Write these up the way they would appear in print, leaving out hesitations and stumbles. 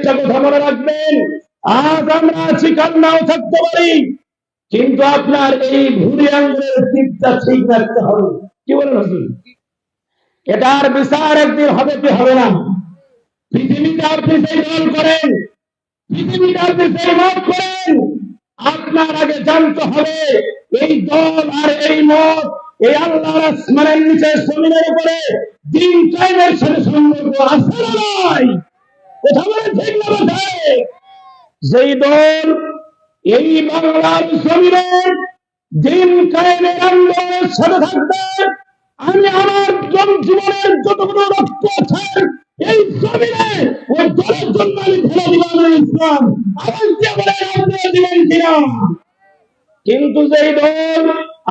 কথা মনে রাখবেন, আজ আমরা আছি, কাল নাও থাকতে পারি, কিন্তু আপনার এই ভুঁড়ি আঙ্গুলের টিপটা ঠিক রাখতে হবে। কি বলেন হুজুর? এটার বিচার একদিন হবে কি হবে না? পৃথিবীতে আপনি সেই দল করেন, পৃথিবীতে আপনি সেই মত করেন, আপনার আগে জানতে হবে এই দল আর এই মত এই আল্লাহর আসমানের নিচে জমিনের উপরে দিন কায়েমের সাথে সম্পর্ক আছে না নাই? কথা বলে ঠিক না বেঠিক? যেই দল এই বাংলার জমিনে দিন কায়েমের আন্দোলনের সাথে থাকবে, আমি আমার জীবনের যতগুলো রক্ত আছে এই জমিনে ওই দলের জন্য আমি ফেলে দিলাম ইসলাম। আওয়াজ দিয়ে বলে আপনারা দিবেন কিনা? কিন্তু যেই দল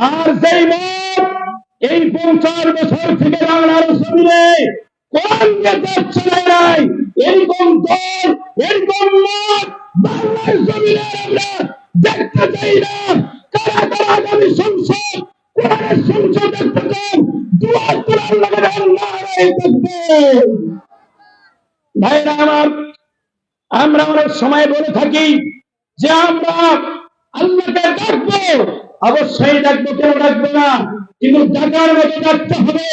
আর যেই মত এই 50 বছর থেকে বাংলার জমিনে কোরআন যাচ্ছে নাই, এরকম দল এরকম মত বাংলার জমিনে আমরা দেখতে চাই না। কারা কারা আগামী সংসদ কোরআনের সংসদ দেখতে চান? দোয়া কোরআন লাগান, আল্লাহ দেখবে। ভাইরা আমার, আমরা অনেক সময় বলে থাকি যে আমরা আল্লাহকে ডাকবো, অবশ্যই ডাকবো, কেউ ডাকবো না, কিন্তু ডাকার মতো ডাকতে হবে।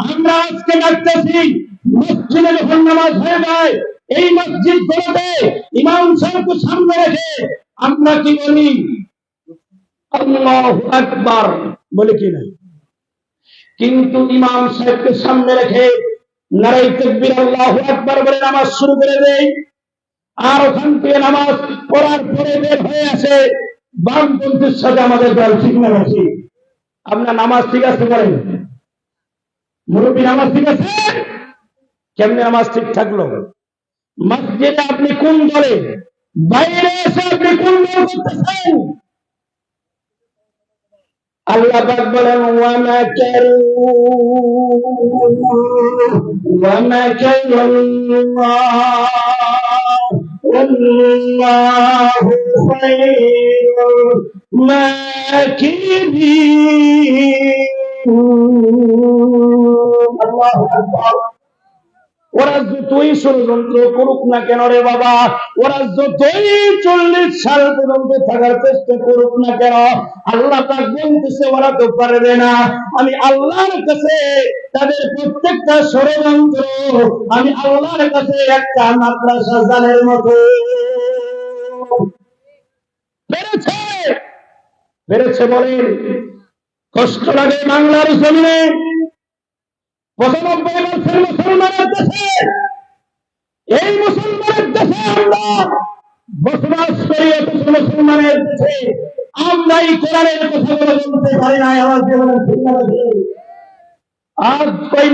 আমরা আজকে ডাকতেছি, মসজিদে যখন নামাজ হয়ে যায় এই মসজিদ গুলোতে ইমাম সাহেবকে সামনে রেখে আমরা কি বলি? আল্লাহু আকবার বলে কি না? কিন্তু ইমাম সাহেবকে সামনে রেখে নারায়ে তাকবীর আল্লাহু আকবার বলে নামাজ শুরু করে দেই, আর ওখান থেকে নামাজ পড়ার পরে বের হয়ে আসে বামপন্থীর সাথে আমাদের দল। ঠিক না বেশি? আপনার নামাজ ঠিক আছে বলেন? মুরব্বী নামাজ ঠিক আছে? কেমনে নামাজ ঠিক থাকলো? মসজিদে আপনি কোন দলে, বাইরে এসে আপনি কোন দল করতেছেন? আল্লাহ পাক বলেন ওয়া মাকারু ওয়া মাকারুল্লাহ আল্লাহু খায়রুল মাকিরিন। আল্লাহু আকবার। ওরা যতই ষড়যন্ত্র করুক না কেন রে বাবা, ওরা যতই 40 সাল পর্যন্ত থাকার চেষ্টা করুক না কেন, আল্লাহ পাক বলতেছে ওরা তো পারবে না। আমি আল্লাহর কাছে তাদের প্রত্যেকটা ষড়যন্ত্র আমি আল্লাহর কাছে একটা মাদ্রাসা জানের মতো। পেরেছে পেরেছে বলেন? কষ্ট লাগে বাংলার জমিনে 95% মুসলমানের দেশে, এই মুসলমানের দেশে আমরা বসবাস করি, অথচ মুসলমানের দেশে আমরা এই কোরআনের কথাগুলো বলতে পারি না। আওয়াজ দিয়ে বলেন ঠিক না? আজ ওই